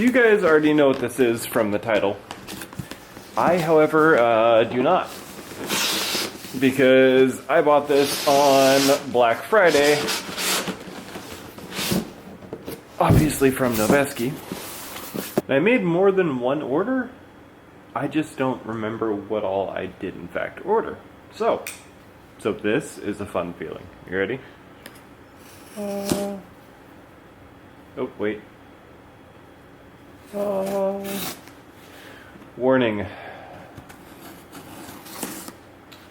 So you guys already know what this is from the title. I, however, do not. Because I bought this on Black Friday. Obviously from Noveske. And I made more than one order. I just don't remember what all I did in fact order. So this is a fun feeling. You ready? Oh, wait. Warning.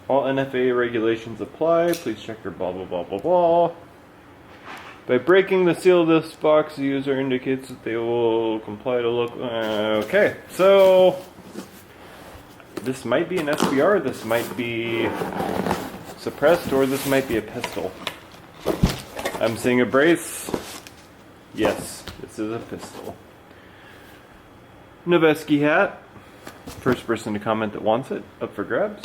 All NFA regulations apply. Please check your blah blah blah blah blah. By breaking the seal of this box, the user indicates that they will comply to local... okay, so... this might be an SBR, this might be suppressed, or this might be a pistol. I'm seeing a brace. Yes, this is a pistol. Noveske hat. First person to comment that wants it. Up for grabs.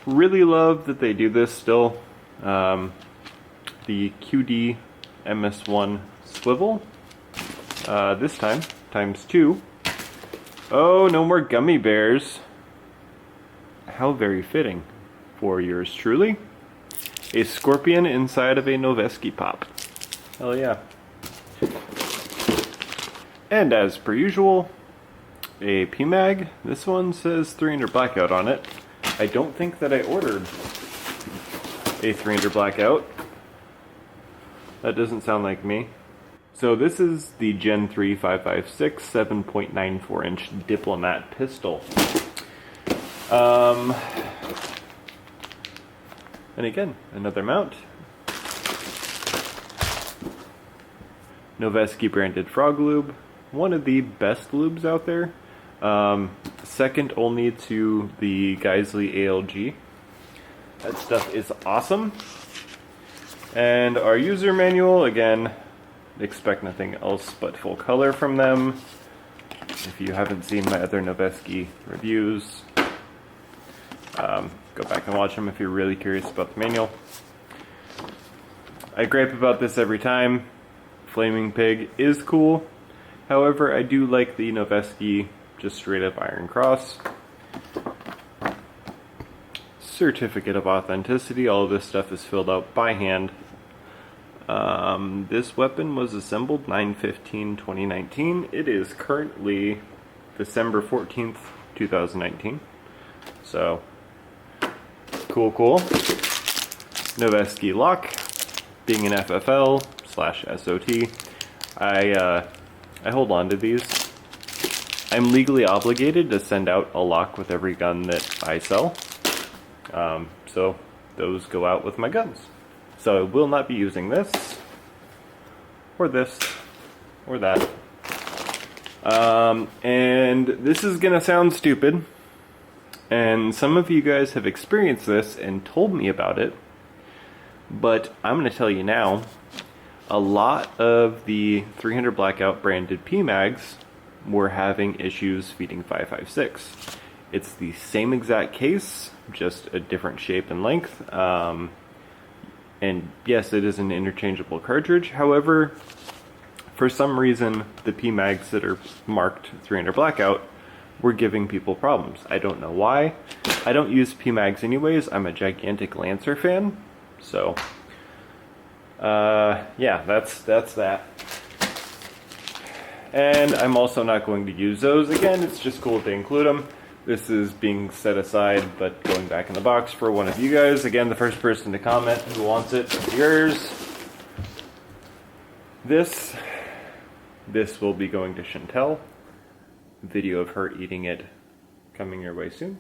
Really love that they do this still. The QD MS1 swivel. This time, times 2. Oh, no more gummy bears. How very fitting for yours truly. A scorpion inside of a Noveske pop. Hell yeah. And as per usual, a PMag. This one says 300 blackout on it. I don't think that I ordered a 300 blackout. That doesn't sound like me. So this is the Gen 3 5.56 7.94 inch Diplomat pistol. And again, another mount. Noveske branded frog lube. One of the best lubes out there. Second only to the Geisley ALG. That stuff is awesome. And our user manual, again, expect nothing else but full color from them. If you haven't seen my other Noveske reviews, go back and watch them if you're really curious about the manual. I gripe about this every time. Flaming Pig is cool. However, I do like the Noveske just straight up Iron Cross. Certificate of authenticity. All of this stuff is filled out by hand. This weapon was assembled 9/15/2019. It is currently December 14th, 2019. So, cool. Noveske lock. Being an FFL/SOT, I hold on to these. I'm legally obligated to send out a lock with every gun that I sell. So those go out with my guns. So I will not be using this, or this, or that. And this is gonna sound stupid, and some of you guys have experienced this and told me about it, but I'm gonna tell you now, a lot of the 300 Blackout branded PMags were having issues feeding 5.56. It's the same exact case, just a different shape and length. And yes, it is an interchangeable cartridge. However, for some reason, the PMags that are marked 300 Blackout were giving people problems. I don't know why. I don't use PMags anyways. I'm a gigantic Lancer fan. So, yeah, that's that. And I'm also not going to use those. Again, it's just cool to include them. This is being set aside, but going back in the box for one of you guys. Again, the first person to comment who wants it is yours. This will be going to Chantel. Video of her eating it coming your way soon.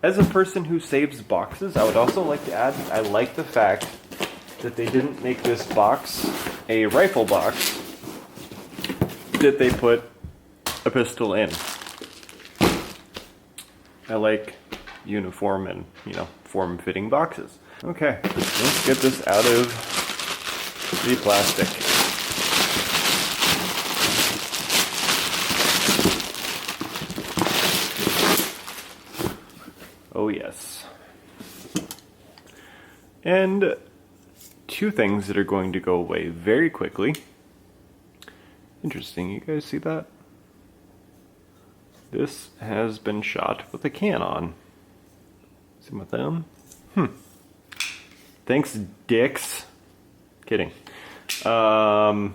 As a person who saves boxes, I would also like to add, I like the fact that they didn't make this box a rifle box, that they put a pistol in. I like uniform and, form-fitting boxes. Okay, let's get this out of the plastic. Oh yes. And two things that are going to go away very quickly Interesting, you guys see that? This has been shot with a Canon. See my thumb? Thanks, dicks. Kidding. The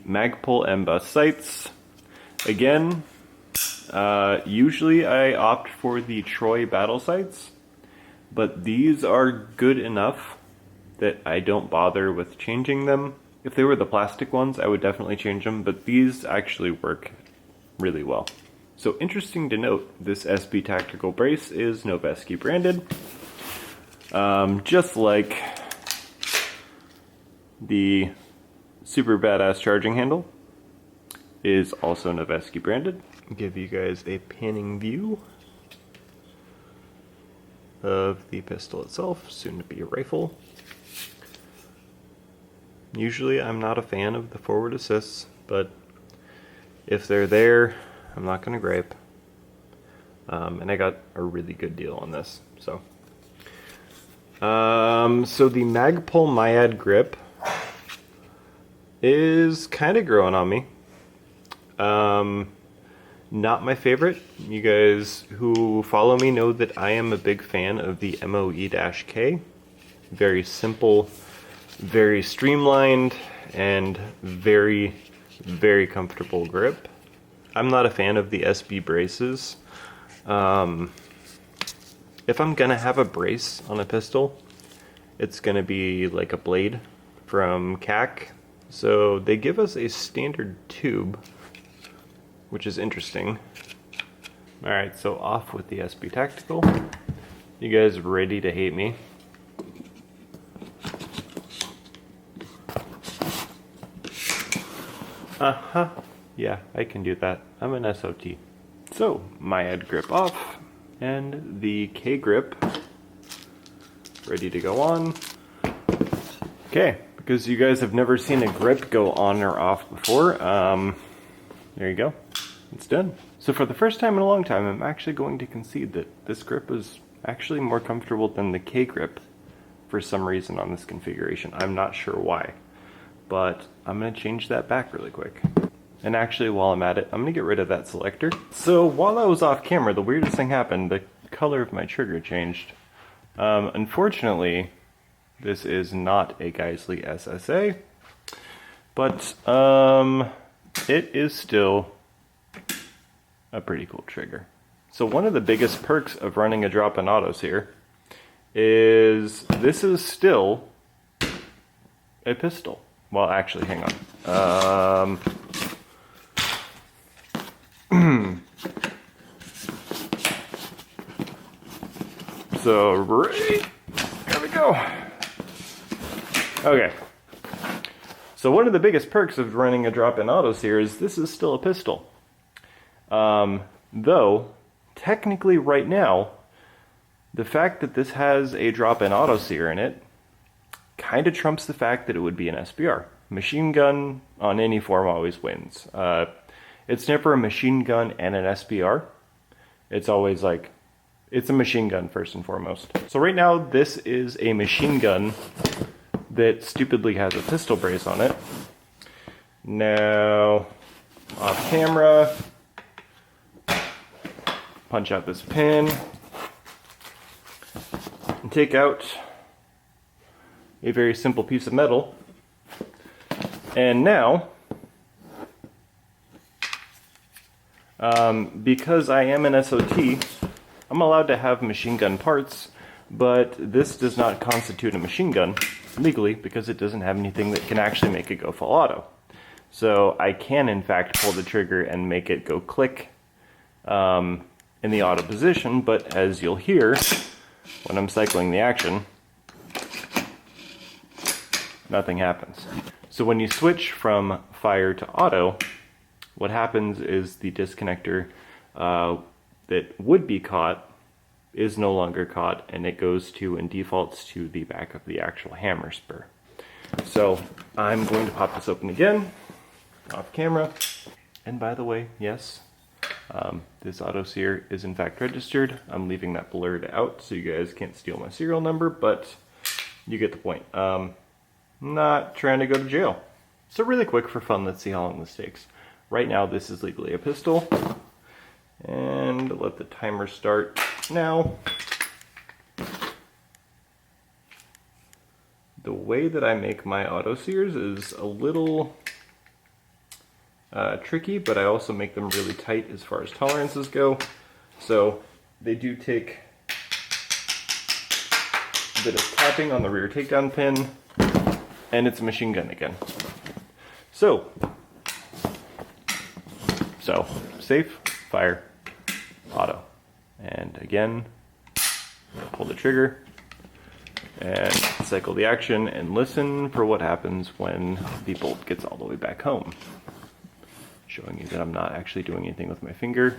Magpul M-Bus sights. Again, usually I opt for the Troy battle sights, but these are good enough that I don't bother with changing them. If they were the plastic ones, I would definitely change them, but these actually work really well. So interesting to note, this SB Tactical Brace is Noveske branded. Just like the super badass charging handle is also Noveske branded. I'll give you guys a panning view of the pistol itself, soon to be a rifle. Usually I'm not a fan of the forward assists, but if they're there, I'm not gonna gripe. And I got a really good deal on this, so. So the Magpul Myad grip is kind of growing on me. Not my favorite. You guys who follow me know that I am a big fan of the MOE-K. Very simple, very streamlined, and very, very comfortable grip. I'm not a fan of the SB braces. If I'm gonna have a brace on a pistol, it's gonna be like a blade from CAC. So they give us a standard tube, which is interesting. Alright, so off with the SB Tactical. You guys ready to hate me? Yeah, I can do that. I'm an SOT. So, Myad grip off, and the K grip ready to go on. Okay, because you guys have never seen a grip go on or off before, there you go. It's done. So for the first time in a long time, I'm actually going to concede that this grip is actually more comfortable than the K grip for some reason on this configuration. I'm not sure why, but I'm going to change that back really quick. And actually, while I'm at it, I'm going to get rid of that selector. So while I was off camera, the weirdest thing happened. The color of my trigger changed. Unfortunately, this is not a Geissele SSA, but it is still a pretty cool trigger. So one of the biggest perks of running a drop-in autos here is this is still a pistol. Well, actually, hang on. So right, there we go. Okay. So one of the biggest perks of running a drop-in autos here is this is still a pistol. Though, technically right now, the fact that this has a drop-in auto sear in it kind of trumps the fact that it would be an SBR. Machine gun on any form always wins. It's never a machine gun and an SBR. It's always like, it's a machine gun first and foremost. So right now, this is a machine gun that stupidly has a pistol brace on it. Now, off camera, punch out this pin, and take out a very simple piece of metal. And now, because I am an SOT, I'm allowed to have machine gun parts, but this does not constitute a machine gun legally because it doesn't have anything that can actually make it go full auto. So I can in fact pull the trigger and make it go click in the auto position, but as you'll hear when I'm cycling the action, nothing happens. So when you switch from fire to auto, what happens is the disconnector that would be caught is no longer caught, and it goes to and defaults to the back of the actual hammer spur. So I'm going to pop this open again, off camera. And by the way, yes, this auto sear is in fact registered. I'm leaving that blurred out so you guys can't steal my serial number, but you get the point. Not trying to go to jail. So really quick for fun, let's see how long this takes. Right now this is legally a pistol. And let the timer start now. The way that I make my auto sears is a little tricky, but I also make them really tight as far as tolerances go. So they do take a bit of tapping on the rear takedown pin, and it's a machine gun again. So safe, fire, auto. And again, pull the trigger and cycle the action and listen for what happens when the bolt gets all the way back home. Showing you that I'm not actually doing anything with my finger,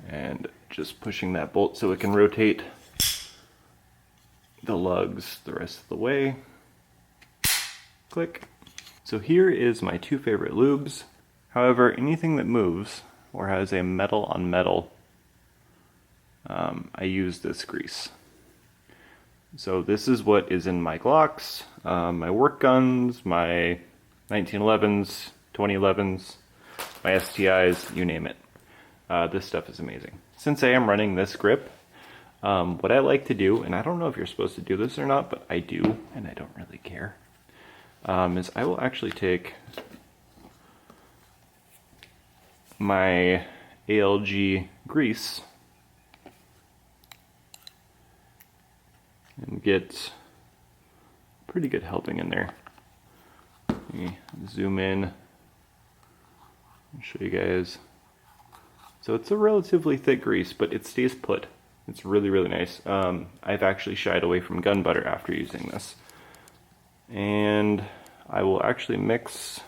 and just pushing that bolt so it can rotate the lugs the rest of the way. Click. So here is my two favorite lubes. However, anything that moves or has a metal on metal, I use this grease. So this is what is in my Glocks, my work guns, my 1911s, 2011s, my STIs, you name it. This stuff is amazing. Since I am running this grip, what I like to do, and I don't know if you're supposed to do this or not, but I do, and I don't really care, is I will actually take my ALG grease and get pretty good helping in there. Let me zoom in and show you guys. So it's a relatively thick grease, but it stays put. It's really, really nice. I've actually shied away from gun butter after using this. And I will actually mix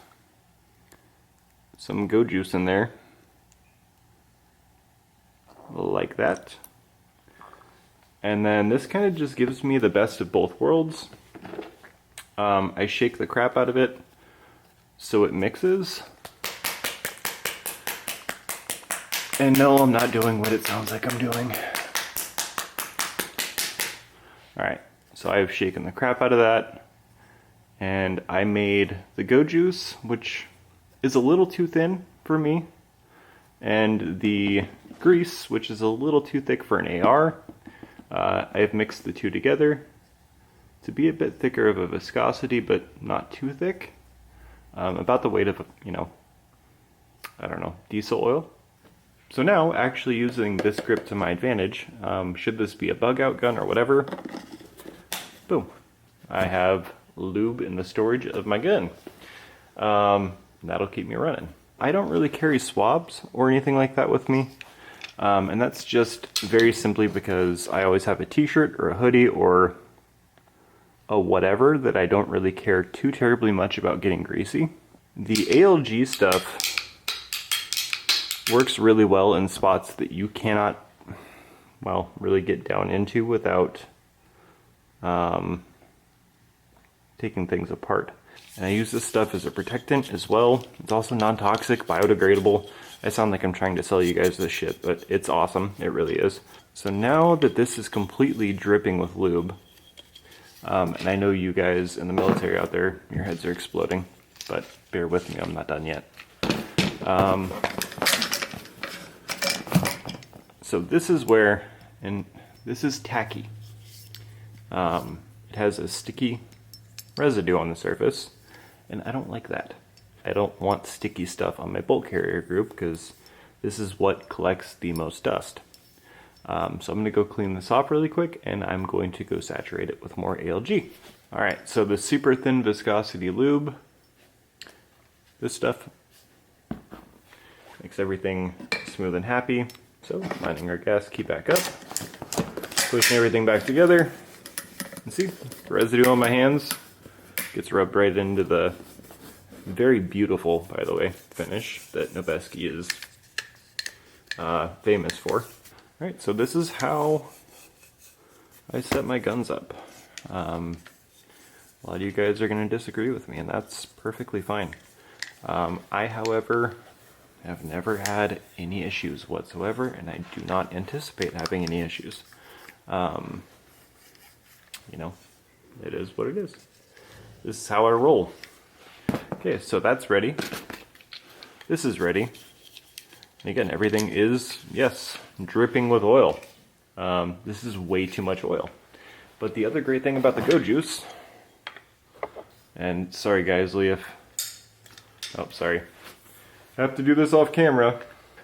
some Go Juice in there, like that. And then this kind of just gives me the best of both worlds. I shake the crap out of it so it mixes. And no, I'm not doing what it sounds like I'm doing. Alright, so I've shaken the crap out of that. And I made the Go Juice, which is a little too thin for me, and the grease, which is a little too thick for an AR. I've mixed the two together to be a bit thicker of a viscosity, but not too thick. About the weight of, I don't know, diesel oil. So now, actually using this grip to my advantage, should this be a bug out gun or whatever, boom, I have lube in the storage of my gun. That'll keep me running. I don't really carry swabs or anything like that with me. And that's just very simply because I always have a t-shirt or a hoodie or a whatever that I don't really care too terribly much about getting greasy. The ALG stuff works really well in spots that you cannot, well, really get down into without taking things apart. And I use this stuff as a protectant as well. It's also non-toxic, biodegradable. I sound like I'm trying to sell you guys this shit, but it's awesome. It really is. So now that this is completely dripping with lube, and I know you guys in the military out there, your heads are exploding, but bear with me, I'm not done yet. So this is where, and this is tacky. It has a sticky residue on the surface, and I don't like that. I don't want sticky stuff on my bolt carrier group because this is what collects the most dust. So I'm going to go clean this off really quick, and I'm going to go saturate it with more ALG. Alright, so the super thin viscosity lube, this stuff makes everything smooth and happy. So, minding our gas key back up, pushing everything back together, and see, the residue on my hands gets rubbed right into the very beautiful, by the way, finish that Noveske is famous for. Alright, so this is how I set my guns up. A lot of you guys are going to disagree with me, and that's perfectly fine. I, however, have never had any issues whatsoever, and I do not anticipate having any issues. It is what it is. This is how I roll. Okay, so that's ready. This is ready. And again, everything is, yes, dripping with oil. This is way too much oil. But the other great thing about the Go Juice, and sorry guys, Leaf. Oh, sorry. I have to do this off camera.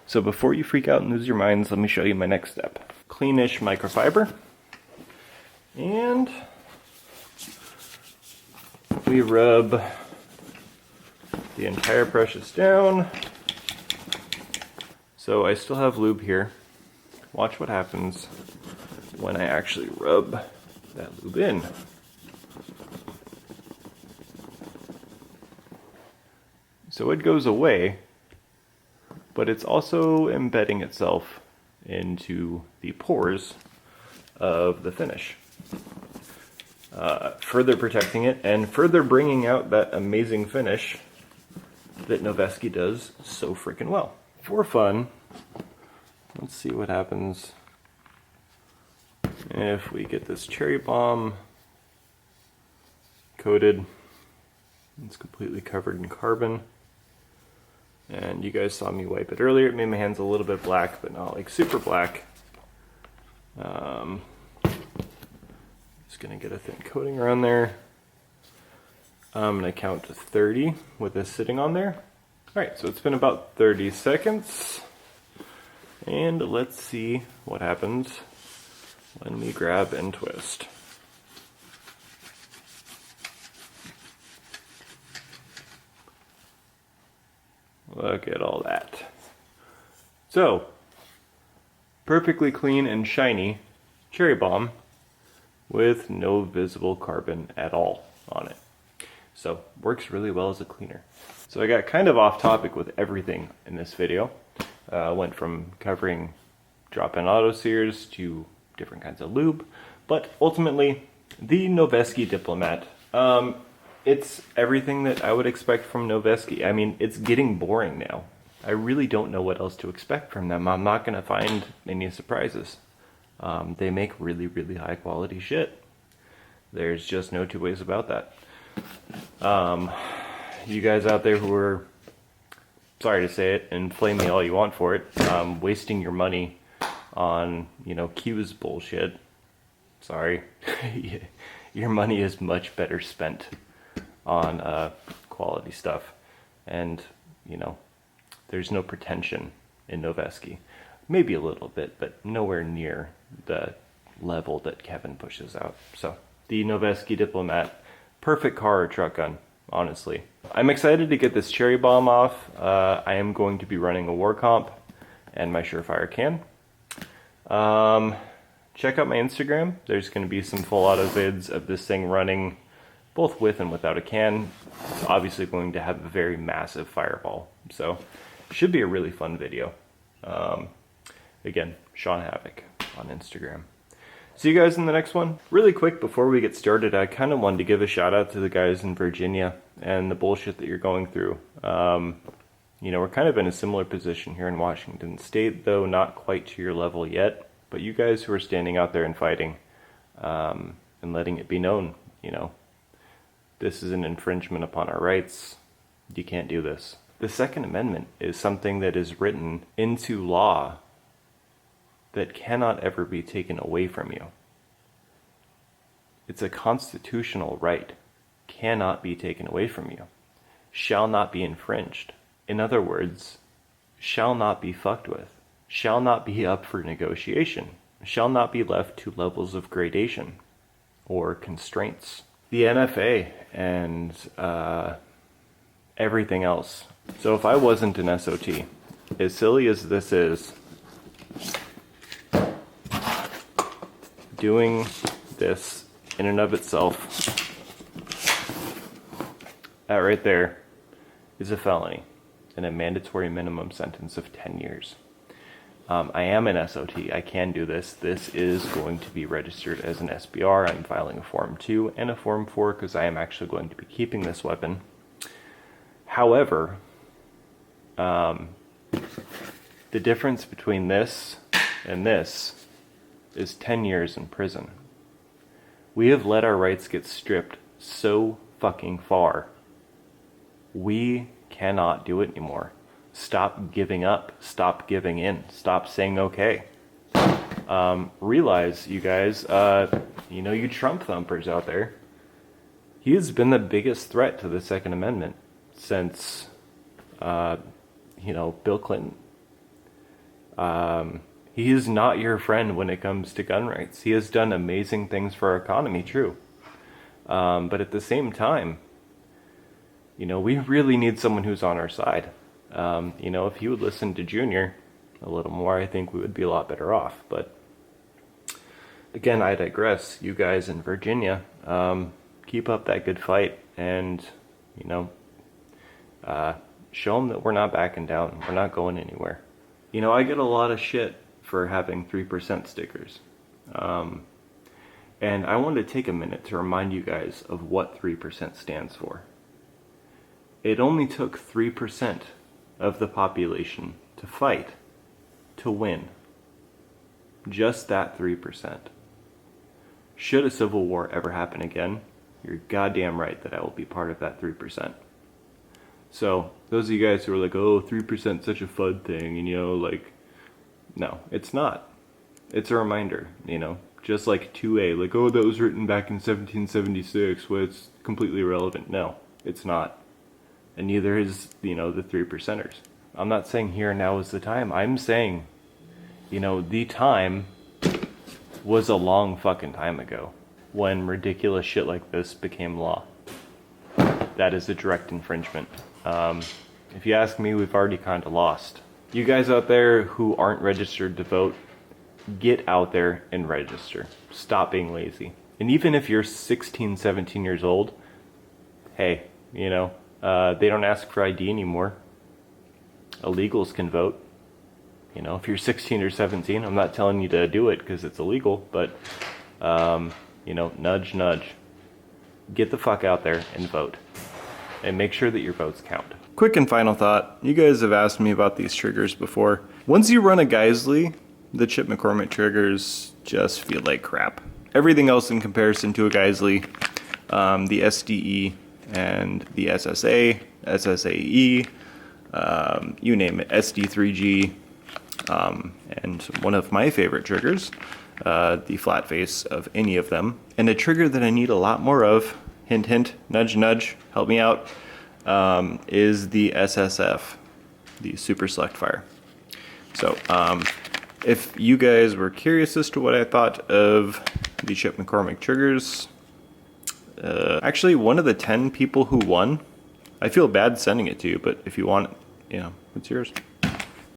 So before you freak out and lose your minds, let me show you my next step. Cleanish microfiber. And we rub the entire brushes down. So I still have lube here. Watch what happens when I actually rub that lube in. So it goes away, but it's also embedding itself into the pores of the finish. Further protecting it and further bringing out that amazing finish that Noveske does so freaking well. For fun, let's see what happens if we get this cherry bomb coated. It's completely covered in carbon. And you guys saw me wipe it earlier. It made my hands a little bit black, but not like super black. Just gonna get a thin coating around there. I'm gonna count to 30 with this sitting on there. All right, so it's been about 30 seconds. And let's see what happens when we grab and twist. Look at all that. So, perfectly clean and shiny cherry bomb with no visible carbon at all on it. So, works really well as a cleaner. So I got kind of off topic with everything in this video. Went from covering drop-in auto sears to different kinds of lube, but ultimately the Noveske Diplomat. It's everything that I would expect from Noveske. I mean, it's getting boring now. I really don't know what else to expect from them. I'm not going to find any surprises. They make really, really high quality shit. There's just no two ways about that. You guys out there who are, sorry to say it, and flame me all you want for it, wasting your money on, Q's bullshit. Sorry. Your money is much better spent on quality stuff. And, there's no pretension in Noveske. Maybe a little bit, but nowhere near the level that Kevin pushes out. So, the Noveske Diplomat, perfect car or truck gun, honestly. I'm excited to get this cherry bomb off. I am going to be running a war comp and my Surefire can. Check out my Instagram. There's going to be some full auto vids of this thing running both with and without a can. It's obviously going to have a very massive fireball. So, should be a really fun video. Again, Sean Havoc on Instagram. See you guys in the next one. Really quick before we get started, I kind of wanted to give a shout out to the guys in Virginia and the bullshit that you're going through. We're kind of in a similar position here in Washington State, though not quite to your level yet. But you guys who are standing out there and fighting and letting it be known, this is an infringement upon our rights. You can't do this. The Second Amendment is something that is written into law that cannot ever be taken away from you. It's a constitutional right. Cannot be taken away from you. Shall not be infringed. In other words, shall not be fucked with. Shall not be up for negotiation. Shall not be left to levels of gradation or constraints. The NFA and everything else. So if I wasn't an SOT, as silly as this is, doing this in and of itself, that right there is a felony and a mandatory minimum sentence of 10 years. I am an SOT. I can do this. This is going to be registered as an SBR. I'm filing a Form 2 and a Form 4 because I am actually going to be keeping this weapon. However, the difference between this and this is 10 years in prison. We have let our rights get stripped so fucking far We cannot do it anymore. Stop giving up. Stop giving in. Stop saying okay. Realize, you guys, you know, you Trump thumpers out there, he has been the biggest threat to the Second Amendment since, you know, Bill Clinton. He is not your friend when it comes to gun rights. He has done amazing things for our economy, true. But at the same time, you know, we really need someone who's on our side. You know, if he would listen to Junior a little more, I think we would be a lot better off. But again, I digress. You guys in Virginia, keep up that good fight, and, you know, show them that we're not backing down. We're not going anywhere. You know, I get a lot of shit for having 3% stickers. And I wanted to take a minute to remind you guys of what 3% stands for. It only took 3% of the population to fight, to win. Just that 3%. Should a civil war ever happen again, you're goddamn right that I will be part of that 3%. So, those of you guys who are like, oh, 3% is such a fun thing, and you know, like, no, it's not. It's a reminder, you know, just like 2A, like, oh, that was written back in 1776, well, it's completely irrelevant. No, it's not. And neither is, you know, the 3%ers. I'm not saying here and now is the time. I'm saying, you know, the time was a long fucking time ago when ridiculous shit like this became law. That is a direct infringement. If you ask me, we've already kind of lost. You guys out there who aren't registered to vote, get out there and register. Stop being lazy. And even if you're 16, 17 years old, hey, you know, they don't ask for ID anymore. Illegals can vote. You know, if you're 16 or 17, I'm not telling you to do it because it's illegal, but, you know, nudge, nudge. Get the fuck out there and vote. And make sure that your votes count. Quick and final thought. You guys have asked me about these triggers before. Once you run a Geisley, the Chip McCormick triggers just feel like crap. Everything else in comparison to a Geisley, the SDE and the SSA, SSAE, you name it, SD3G, and one of my favorite triggers, the flat face of any of them. And a trigger that I need a lot more of, hint hint, nudge nudge, help me out, is the SSF, the Super Select Fire. So, if you guys were curious as to what I thought of the Chip McCormick triggers, actually one of the 10 people who won, I feel bad sending it to you, but if you want it, you know, it's yours.